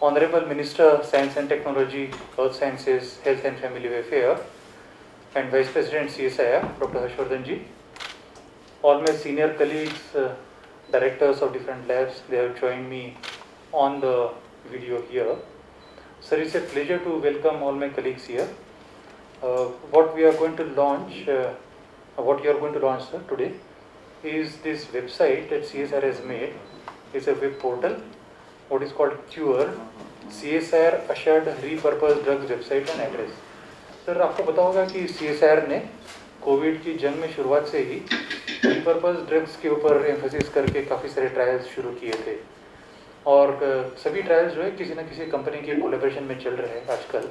Honorable Minister, Science and Technology, Earth Sciences, Health and Family Welfare, and Vice President CSIR, Dr. Harshvardhan ji. All my senior colleagues, directors of different labs, they have joined me on the video here. Sir, it's a pleasure to welcome all my colleagues here. What you are going to launch, sir, today is this website that CSIR has made. It's a web portal, what is called CURE, CSIR Assured Repurposed Drugs website and address. Sir आपको पता होगा कि CSIR ने Covid की जंग में शुरुआत से ही रिपर्पस ड्रग्स के ऊपर एम्फेसिस करके काफ़ी सारे ट्रायल्स शुरू किए थे और सभी ट्रायल्स जो है किसी न किसी कंपनी के कोलैबोरेशन में चल रहे हैं आजकल।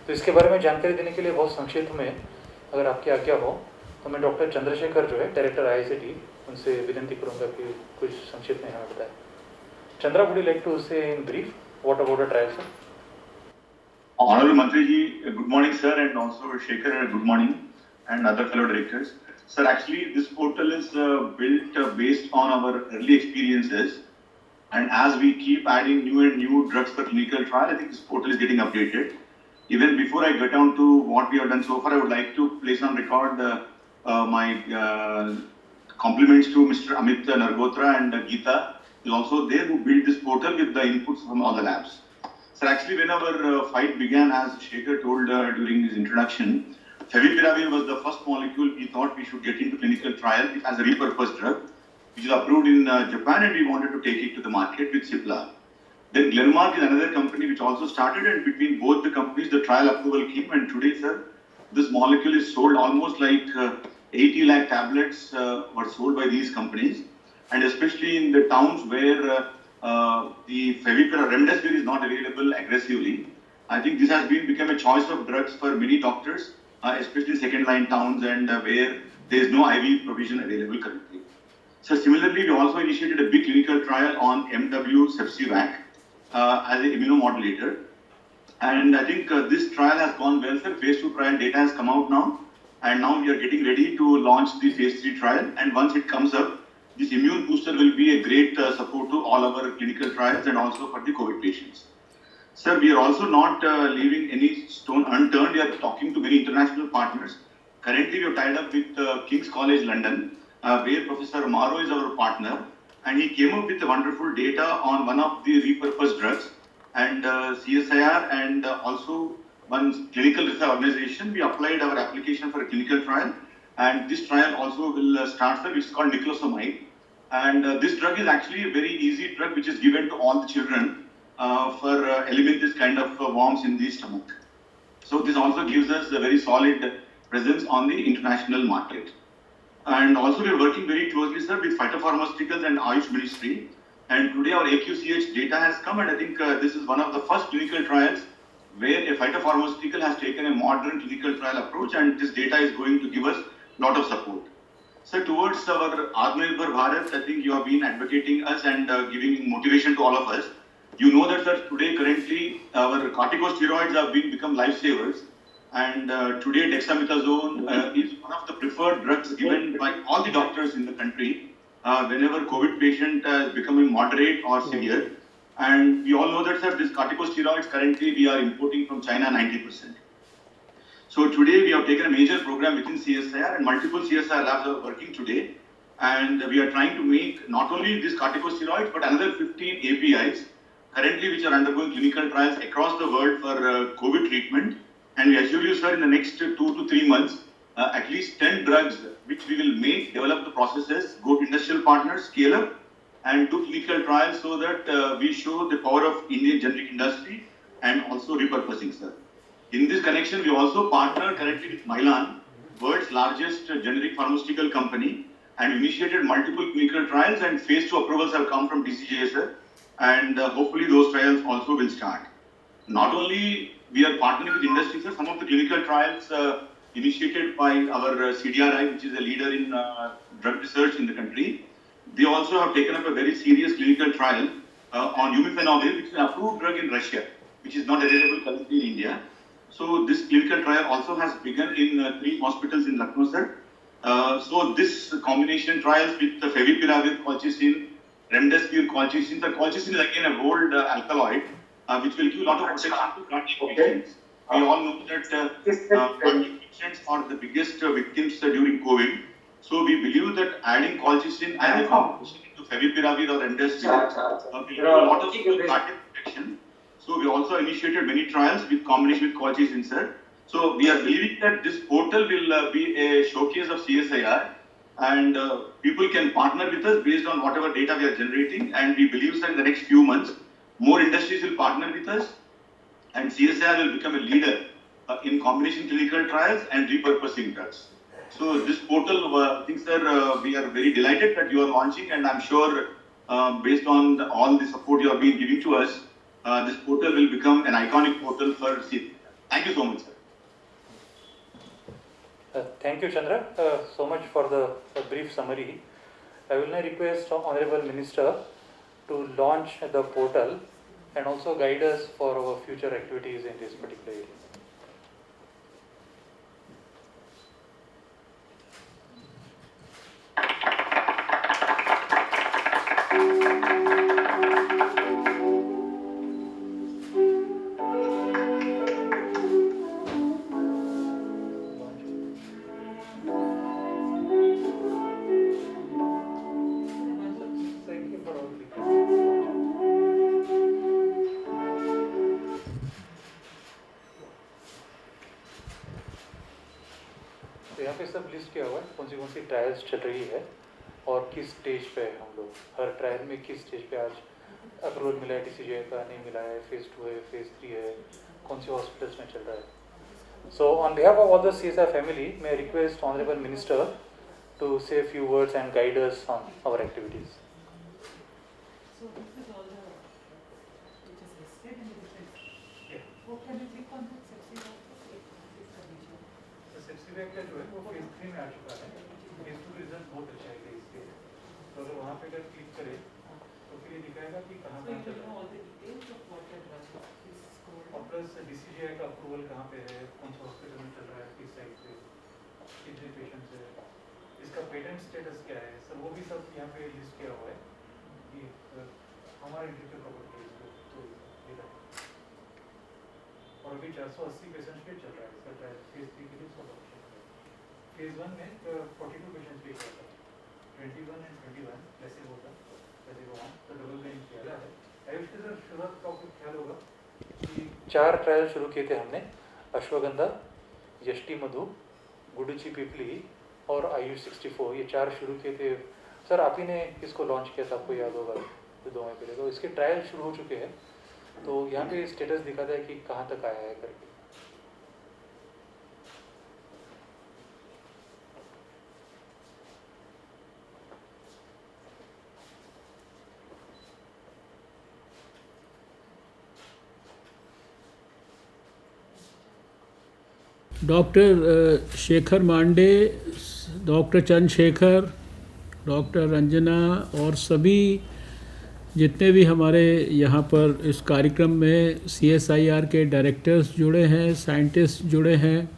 तो इसके बारे में जानकारी देने के लिए बहुत संक्षिप्त में अगर आपकी आज्ञा हो तो मैं डॉक्टर चंद्रशेखर जो है डायरेक्टर IICT उनसे विनती करूँगा कि कुछ संक्षिप्त में हमें बताएं। Chandra, would you like to say in brief what about the trial, sir? Honorable Mantri ji, good morning, sir, and also Shekhar, good morning, and other fellow directors. Sir, actually, this portal is built based on our early experiences, and as we keep adding new and new drugs for clinical trial, I think this portal is getting updated. Even before I get down to what we have done so far, I would like to place on record my compliments to Mr. Amit Nargotra and Geeta, is also there, who built this portal with the inputs from all the labs. So actually, when our fight began, as Shekhar told during his introduction, Favipiravir was the first molecule we thought we should get into clinical trial as a repurposed drug, which is approved in Japan, and we wanted to take it to the market with Cipla. Then Glenmark is another company which also started, and between both the companies, the trial approval came, and today, sir, this molecule is sold almost like 80 lakh tablets were sold by these companies. And especially in the towns where the Favipiravir, Remdesivir is not available aggressively, I think this has become a choice of drugs for many doctors, especially second-line towns and where there is no IV provision available currently. So similarly, we also initiated a big clinical trial on MW Cefsivac as an immunomodulator. And I think this trial has gone well, sir. Phase 2 trial data has come out now. And now we are getting ready to launch the Phase 3 trial. And once it comes up, this immune booster will be a great support to all our clinical trials and also for the COVID patients. Sir, we are also not leaving any stone unturned. We are talking to many international partners. Currently, we are tied up with King's College London, where Professor Morrow is our partner. And he came up with wonderful data on one of the repurposed drugs. And CSIR and also one clinical research organization, we applied our application for a clinical trial. And this trial also will start, sir, which is called niclosamide. And this drug is actually a very easy drug which is given to all the children for eliminating this kind of worms in the stomach. So this also gives us a very solid presence on the international market. And also we are working very closely, sir, with Phytopharmaceuticals and Ayush Ministry. And today our AQCH data has come, and I think this is one of the first clinical trials where a phytopharmaceutical has taken a modern clinical trial approach, and this data is going to give us a lot of support. So towards our Atmanirbhar Bharat, I think you have been advocating us and giving motivation to all of us. You know that, sir, today currently our corticosteroids have become lifesavers, and today dexamethasone is one of the preferred drugs given by all the doctors in the country whenever COVID patient is becoming moderate or severe. And we all know that, sir, this corticosteroids currently we are importing from China 90%. So today we have taken a major program within CSIR, and multiple CSIR labs are working today. And we are trying to make not only these corticosteroids, but another 15 APIs currently which are undergoing clinical trials across the world for COVID treatment. And we assure you, sir, in the next 2 to 3 months, at least 10 drugs which we will make, develop the processes, go to industrial partners, scale up, and do clinical trials so that we show the power of Indian generic industry and also repurposing, sir. In this connection, we also partner currently with Mylan, world's largest generic pharmaceutical company, and initiated multiple clinical trials, and phase 2 approvals have come from DCGI, sir, and hopefully those trials also will start. Not only we are partnering with industry, sir, some of the clinical trials initiated by our CDRI, which is a leader in drug research in the country, they also have taken up a very serious clinical trial on umifenovir, which is an approved drug in Russia, which is not available currently in India. So this clinical trial also has begun in 3 hospitals in Lucknow, sir. So this combination trials with the Favipiravir, colchicine, Remdesivir, colchicine. The colchicine is again a old alkaloid, which will give a lot of protection to cardiac patients. We all know that cardiac patients are the biggest victims during COVID. So we believe that adding colchicine as a combination to favipiravir or endostel will give a lot of cardiac protection. So we also initiated many trials with combination with colchicine, sir. So we are believing that this portal will be a showcase of CSIR, and people can partner with us based on whatever data we are generating. And we believe that in the next few months, more industries will partner with us, and CSIR will become a leader in combination clinical trials and repurposing drugs. So this portal, I think, sir, we are very delighted that you are launching, and I'm sure based on all the support you have been giving to us, this portal will become an iconic portal for CSIR. Thank you so much, sir. Thank you, Chandra, so much for the brief summary. I will now request Honorable Minister to launch the portal and also guide us for our future activities in this particular area. तो यहाँ पे सब list किया हुआ है कौन सी trials चल रही है और किस स्टेज पे है हम लोग, हर ट्रायल में किस स्टेज पे आज अप्रूवल मिला है, DCGI का नहीं मिला है, फेज़ 2 है, फेज़ 3 है, कौन सी हॉस्पिटल्स में चल रहा है. So on behalf of all the CSI family, may I request Honorable Minister to say a few words and guide us on our activities. So this is all the which is listed in the different. Yeah. Oh, can you click on that sepsis also? तो सेप्सिवैक का जो है वो phase 3 में आ चुका है, phase 2 result बहुत अच्छा है इसके, तो अगर वहाँ पे अगर क्लिक करें तो फिर ये दिखाएगा कि कहाँ So you चल will रहा know है all the details of what your drug is. Please scroll और down. प्लस DCGI का अप्रूवल कहाँ पे है, कौन सा हॉस्पिटल में चल रहा है, किस साइड पे, कितने पेशेंट्स है, इसका पेटेंट स्टेटस क्या है, सर वो भी सब यहाँ पे लिस्ट किया हुआ है. ये हमारे इंटेलेक्चुअल प्रॉपर्टी तो डेटा और अभी 480 पेशेंट्स पे चल रहा है इसका ट्रायल. फेज़ 3 के लिए सब ऑप्शन है. फेज़ 1 में 42 पेशेंट्स पे किया था, 21 and 21 प्लेसिबो था, प्लेसिबो वन तो डबल ब्लाइंड किया है. आयुष के सर शुरुआत का आपको ख्याल होगा कि 4 ट्रायल शुरू किए थे हमने, अश्वगंधा, यष्टि मधु, गुडुचि पिपली और आयुष 64, ये 4 शुरू किए थे. सर आप ही ने इसको लॉन्च किया था, आपको याद होगा 2 महीने पहले. तो इसके ट्रायल शुरू हो चुके हैं, तो यहाँ पे स्टेटस दिखाता है कि कहाँ तक आया है करके. Doctor Shekhar Mande, doctor Chandrashekhar, doctor Ranjana और सभी जितने भी हमारे यहाँ पर इस कार्यक्रम में CSIR के डायरेक्टर्स जुड़े हैं, साइंटिस्ट जुड़े हैं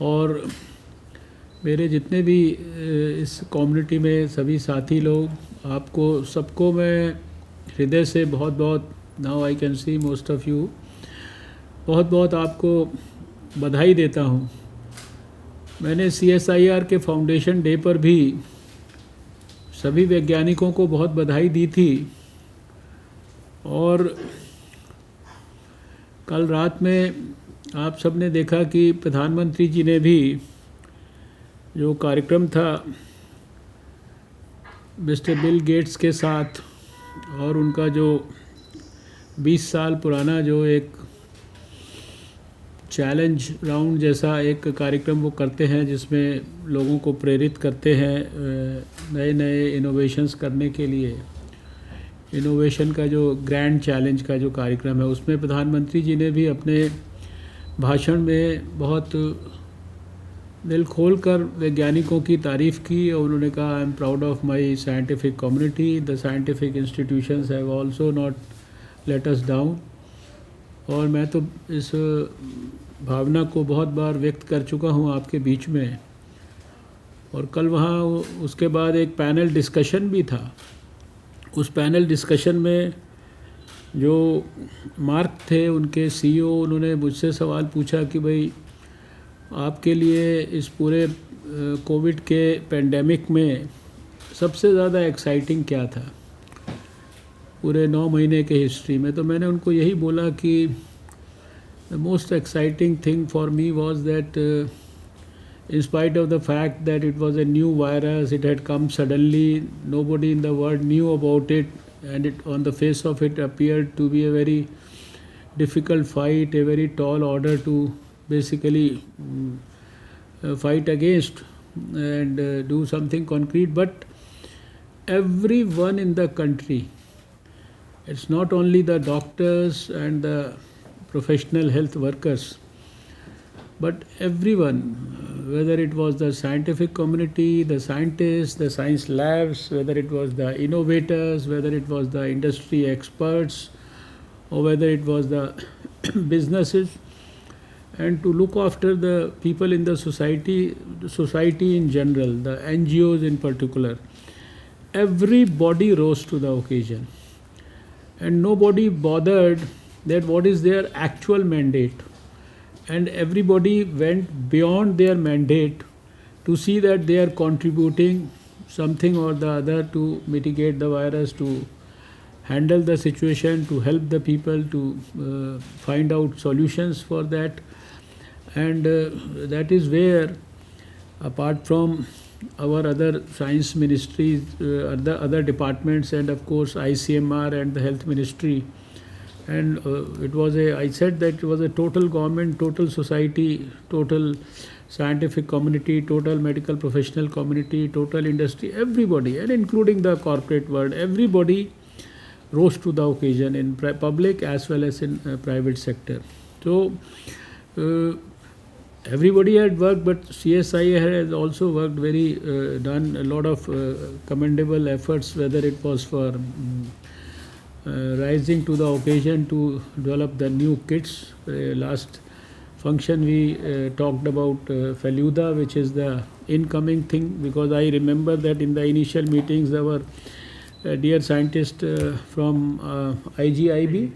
और मेरे जितने भी इस कम्युनिटी में सभी साथी लोग, आपको सबको मैं हृदय से बहुत बहुत, now I can see most of you, बहुत बहुत आपको बधाई देता हूँ. मैंने CSIR के फाउंडेशन डे पर भी सभी वैज्ञानिकों को बहुत बधाई दी थी और कल रात में आप सब ने देखा कि प्रधानमंत्री जी ने भी जो कार्यक्रम था मिस्टर बिल गेट्स के साथ और उनका जो 20 साल पुराना जो एक चैलेंज राउंड जैसा एक कार्यक्रम वो करते हैं जिसमें लोगों को प्रेरित करते हैं नए नए इनोवेशंस करने के लिए. इनोवेशन का जो ग्रैंड चैलेंज का जो कार्यक्रम है उसमें प्रधानमंत्री जी ने भी अपने भाषण में बहुत दिल खोल कर वैज्ञानिकों की तारीफ़ की और उन्होंने कहा I am proud of my scientific community, the scientific institutions have also not let us down. और मैं तो इस भावना को बहुत बार व्यक्त कर चुका हूँ आपके बीच में. और कल वहाँ उसके बाद एक पैनल डिस्कशन भी था. उस पैनल डिस्कशन में जो मार्क थे उनके सीईओ, उन्होंने मुझसे सवाल पूछा कि भाई आपके लिए इस पूरे कोविड के पेंडेमिक में सबसे ज़्यादा एक्साइटिंग क्या था पूरे 9 महीने के हिस्ट्री में। तो मैंने उनको यही बोला कि the most exciting thing for me was that in spite of the fact that it was a new virus, it had come suddenly, nobody in the world knew about it, and it on the face of it appeared to be a very difficult fight, a very tall order to basically fight against and do something concrete. But everyone in the country, it's not only the doctors and the professional health workers, but everyone, whether it was the scientific community, the scientists, the science labs, whether it was the innovators, whether it was the industry experts, or whether it was the businesses, and to look after the people in the society in general, the NGOs in particular, everybody rose to the occasion, and nobody bothered that what is their actual mandate. And everybody went beyond their mandate to see that they are contributing something or the other to mitigate the virus, to handle the situation, to help the people, to find out solutions for that. And that is where, apart from our other science ministries, other departments, and of course ICMR and the health ministry, and I said that it was a total government, total society, total scientific community, total medical professional community, total industry, everybody, and including the corporate world, everybody rose to the occasion in public as well as in private sector. So everybody had worked, but CSIR has also worked done a lot of commendable efforts, whether it was for rising to the occasion to develop the new kits. Last function we talked about Feluda, which is the incoming thing, because I remember that in the initial meetings our dear scientist from IGIB,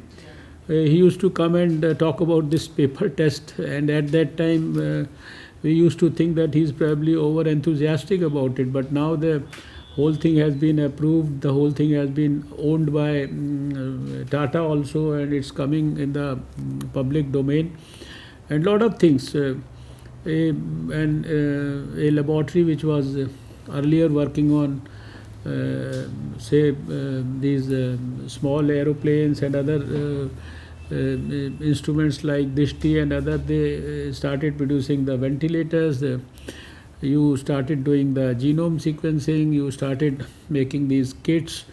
he used to come and talk about this paper test, and at that time we used to think that he's probably over enthusiastic about it, but now the whole thing has been approved, the whole thing has been owned by Tata also, and it's coming in the public domain, and lot of things. A laboratory which was earlier working on these small aeroplanes and other instruments like Dishti and other, they started producing the ventilators. You started doing the genome sequencing, you started making these kits,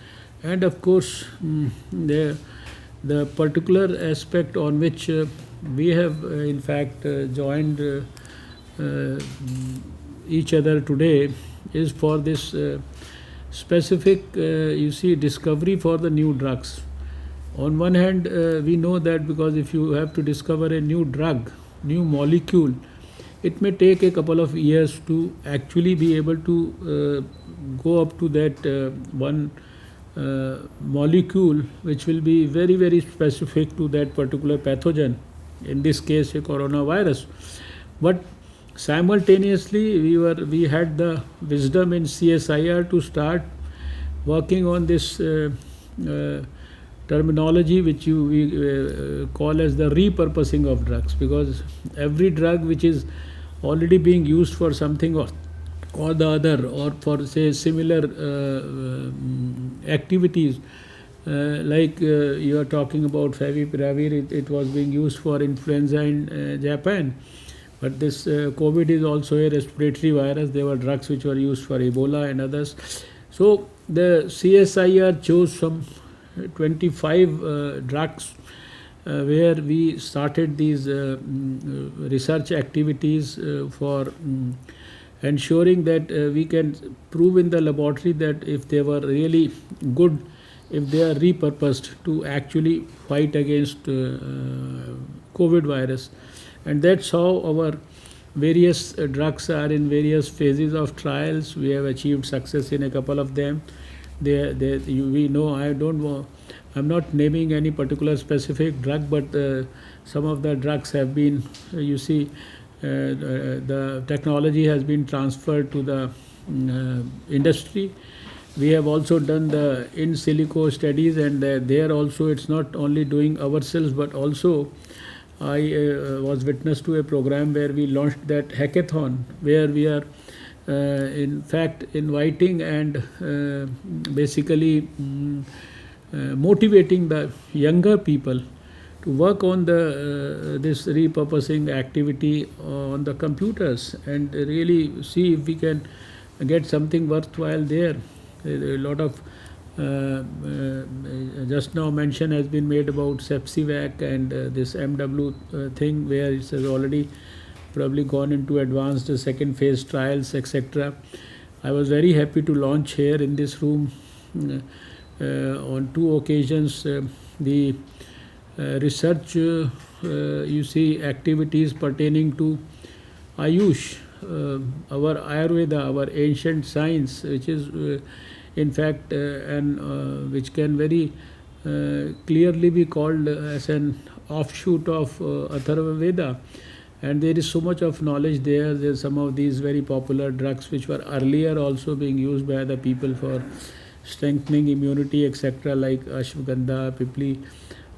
and of course the particular aspect on which we have in fact joined each other today is for this specific discovery for the new drugs. On one hand, we know that because if you have to discover a new drug, new molecule, it may take a couple of years to actually be able to go up to that one molecule which will be very, very specific to that particular pathogen, in this case a coronavirus. But simultaneously we had the wisdom in CSIR to start working on this terminology which we call as the repurposing of drugs, because every drug which is already being used for something or the other, or for say similar activities, like you are talking about Favipiravir, it was being used for influenza in Japan, but this COVID is also a respiratory virus. There were drugs which were used for Ebola and others. So the CSIR chose some 25 drugs where we started these research activities for ensuring that we can prove in the laboratory that if they were really good, if they are repurposed to actually fight against COVID virus. And that's how our various drugs are in various phases of trials. We have achieved success in a couple of them. We know, I don't I'm not naming any particular specific drug, but some of the drugs have been, you see, the technology has been transferred to the industry. We have also done the in silico studies, and there also it's not only doing ourselves, but also I was witness to a program where we launched that hackathon, where we are in fact inviting and basically motivating the younger people to work on the this repurposing activity on the computers, and really see if we can get something worthwhile there. A lot of just now mention has been made about Sepsivac and this MW thing, where it has already probably gone into advanced second phase trials, etc. I was very happy to launch here in this room on 2 occasions the research you see activities pertaining to Ayush, our Ayurveda, our ancient science, which is in fact and which can very clearly be called as an offshoot of Atharva Veda. And there is so much of knowledge there. There's some of these very popular drugs which were earlier also being used by the people for strengthening immunity, etc., like Ashwagandha, Pipli,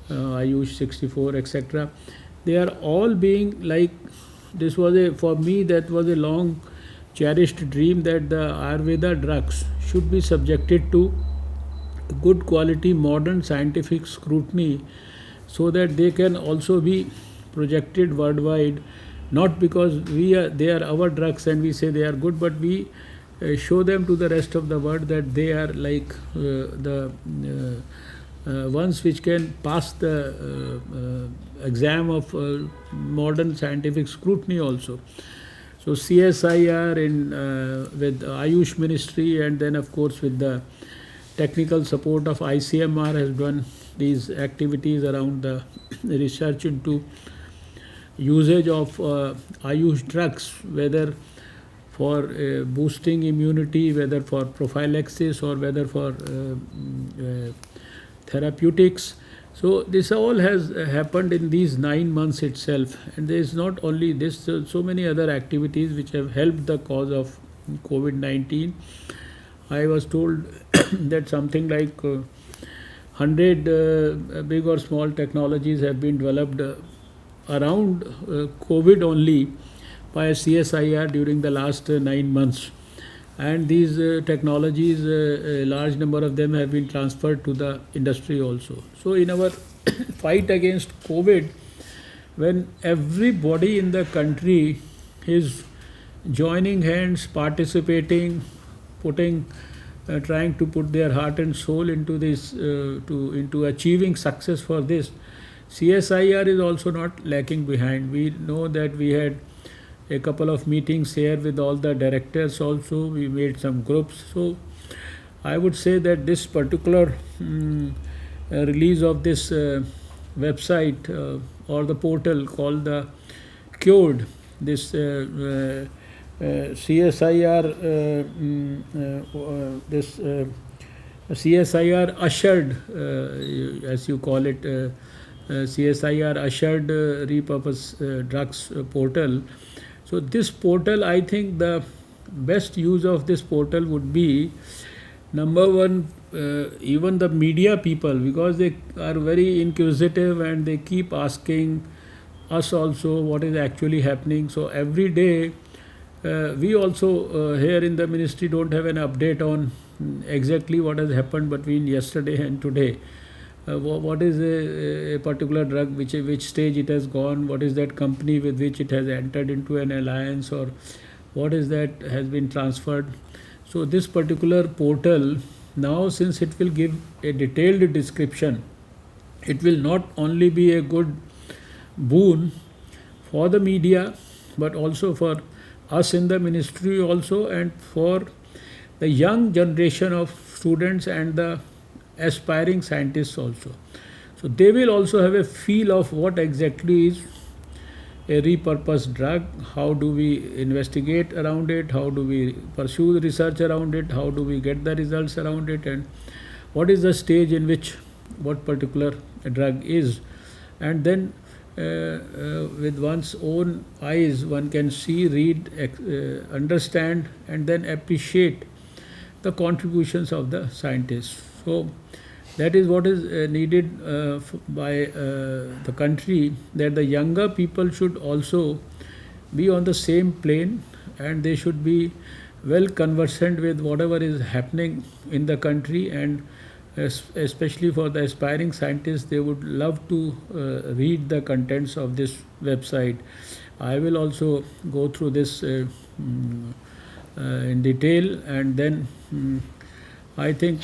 Ayush 64, etc. They are all being like, this was a, for me that was a long cherished dream, that the Ayurveda drugs should be subjected to good quality modern scientific scrutiny, so that they can also be projected worldwide, not because they are our drugs and we say they are good, but we show them to the rest of the world that they are like the ones which can pass the exam of modern scientific scrutiny also. So CSIR with Ayush Ministry, and then of course with the technical support of ICMR, has done these activities around the research into usage of Ayush drugs, whether for boosting immunity, whether for prophylaxis, or whether for therapeutics. So this all has happened in these 9 months itself, and there is not only this, so many other activities which have helped the cause of COVID-19. I was told that something like 100 big or small technologies have been developed around COVID only by CSIR during the last 9 months. And these technologies, a large number of them have been transferred to the industry also. So in our fight against COVID, when everybody in the country is joining hands, participating, putting, trying to put their heart and soul into this, into achieving success for this, CSIR is also not lacking behind. We know that we had a couple of meetings here with all the directors also. We made some groups. So I would say that this particular release of this website or the portal called the Cured, this CSIR, this CSIR ushered, as you call it, CSIR ushered repurpose drugs portal. So this portal, I think the best use of this portal would be, number one, even the media people, because they are very inquisitive and they keep asking us also what is actually happening. So every day we also here in the ministry don't have an update on exactly what has happened between yesterday and today. What is a particular drug, which stage it has gone, what is that company with which it has entered into an alliance, or what is that has been transferred. So this particular portal now, since it will give a detailed description, it will not only be a good boon for the media, but also for us in the ministry also, and for the young generation of students and the aspiring scientists also. So they will also have a feel of what exactly is a repurposed drug, how do we investigate around it, how do we pursue the research around it, how do we get the results around it, and what is the stage in which what particular drug is, and then with one's own eyes one can see, read, understand, and then appreciate the contributions of the scientists. So that is what is needed by the country, that the younger people should also be on the same plane, and they should be well conversant with whatever is happening in the country, and especially for the aspiring scientists, they would love to read the contents of this website. I will also go through this in detail, and then I think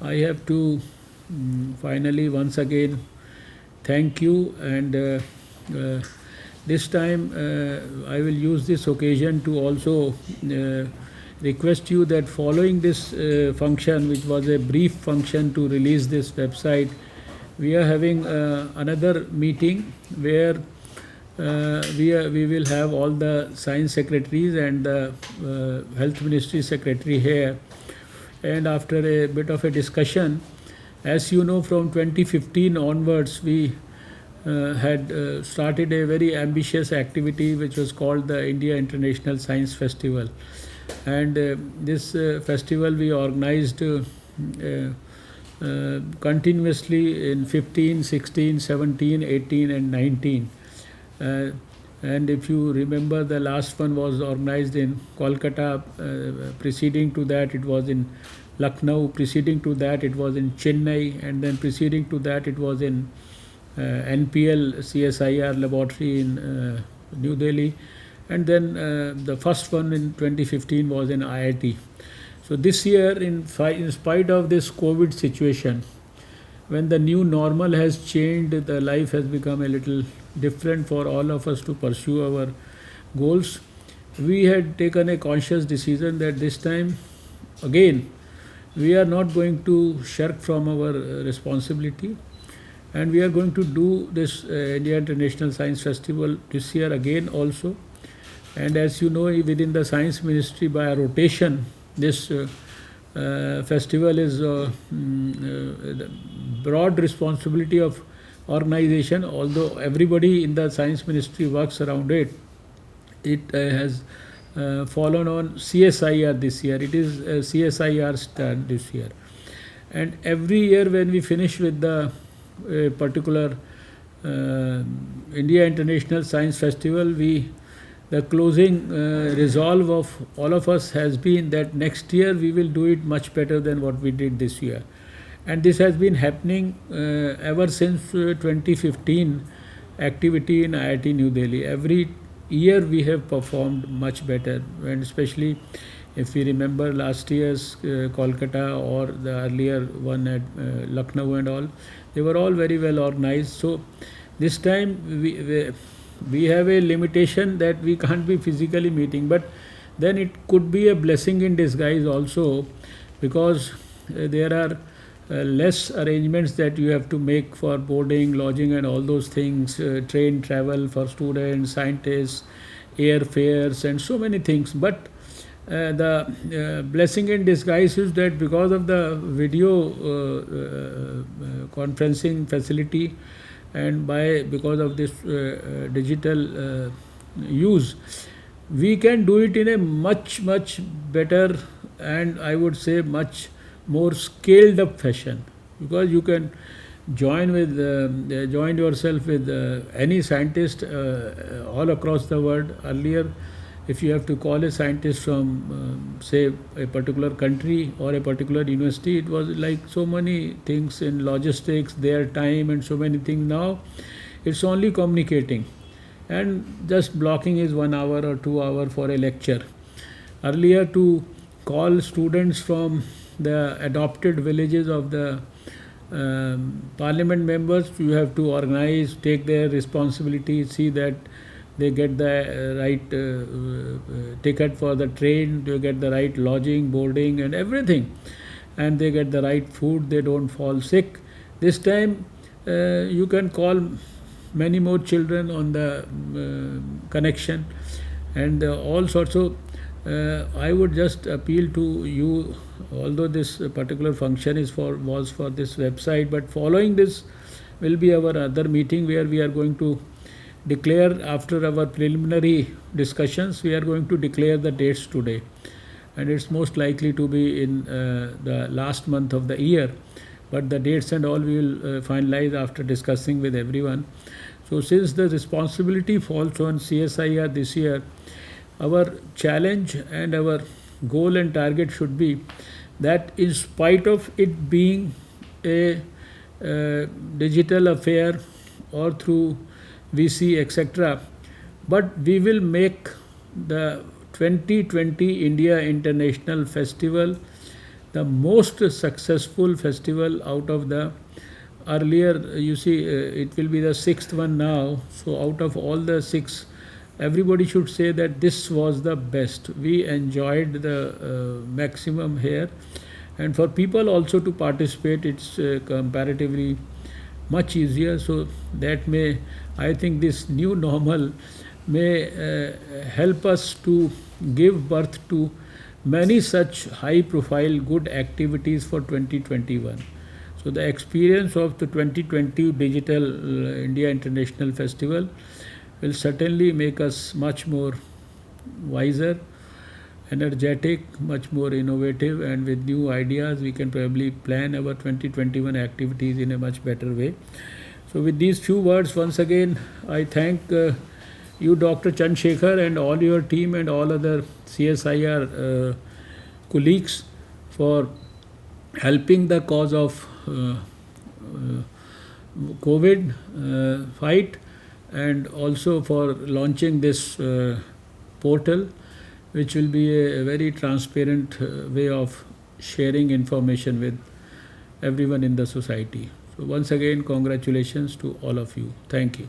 I have to finally once again thank you, and this time I will use this occasion to also request you that following this function, which was a brief function to release this website, we are having another meeting where we will have all the science secretaries and the health ministry secretary here, and after a bit of a discussion, as you know, from 2015 onwards we had started a very ambitious activity which was called the India International Science Festival, and this festival we organized continuously in 15, 16, 17, 18 and 19. And if you remember, the last one was organized in Kolkata, preceding to that it was in Lucknow, preceding to that it was in Chennai, and then preceding to that it was in NPL CSIR laboratory in New Delhi, and then the first one in 2015 was in IIT. So this year, in spite of this COVID situation, when the new normal has changed, the life has become a little different for all of us to pursue our goals. We had taken a conscious decision that this time again we are not going to shirk from our responsibility, and we are going to do this India International Science Festival this year again also. And as you know, within the Science Ministry, by a rotation, this festival is the broad responsibility of organization. Although everybody in the Science Ministry works around it, it has fallen on CSIR this year. It is CSIR's turn this year. And every year when we finish with the particular India International Science Festival, the closing resolve of all of us has been that next year we will do it much better than what we did this year. And this has been happening ever since 2015 activity in IIT New Delhi. Every year we have performed much better, and especially if we remember last year's Kolkata or the earlier one at Lucknow and all, they were all very well organized. So this time we have a limitation that we can't be physically meeting, but then it could be a blessing in disguise also, because there are less arrangements that you have to make for boarding, lodging and all those things, train travel for students, scientists, airfares and so many things. But the blessing in disguise is that because of the video conferencing facility, and because of this digital use, we can do it in a much better, and I would say much more scaled up fashion, because you can join yourself with any scientist all across the world. Earlier, if you have to call a scientist from say a particular country or a particular university, it was like so many things in logistics, their time and so many things. Now it's only communicating, and just blocking is 1 hour or 2 hours for a lecture. Earlier, to call students from the adopted villages of the parliament members, you have to organize, take their responsibility, see that they get the right ticket for the train, they get the right lodging, boarding and everything, and they get the right food, they don't fall sick. This time you can call many more children on the connection, and all sorts of I would just appeal to you, although this particular function was for this website, but following this will be our other meeting where we are going to declare, after our preliminary discussions, we are going to declare the dates today. And it's most likely to be in the last month of the year. But the dates and all we will finalize after discussing with everyone. So since the responsibility falls on CSIR this year, our challenge and our goal and target should be that in spite of it being a digital affair or through VC, etc., but we will make the 2020 India International Festival the most successful festival out of the earlier. You see, it will be the 6th one now. So out of all the 6, everybody should say that this was the best. We enjoyed the maximum here. And for people also to participate, it's comparatively much easier. So that may, I think this new normal may help us to give birth to many such high profile good activities for 2021. So the experience of the 2020 Digital India International Festival will certainly make us much more wiser, energetic, much more innovative, and with new ideas we can probably plan our 2021 activities in a much better way. So with these few words, once again I thank you, Dr. Chand Shekhar, and all your team and all other CSIR colleagues for helping the cause of COVID fight, and also for launching this portal, which will be a very transparent way of sharing information with everyone in the society. So once again, congratulations to all of you. Thank you.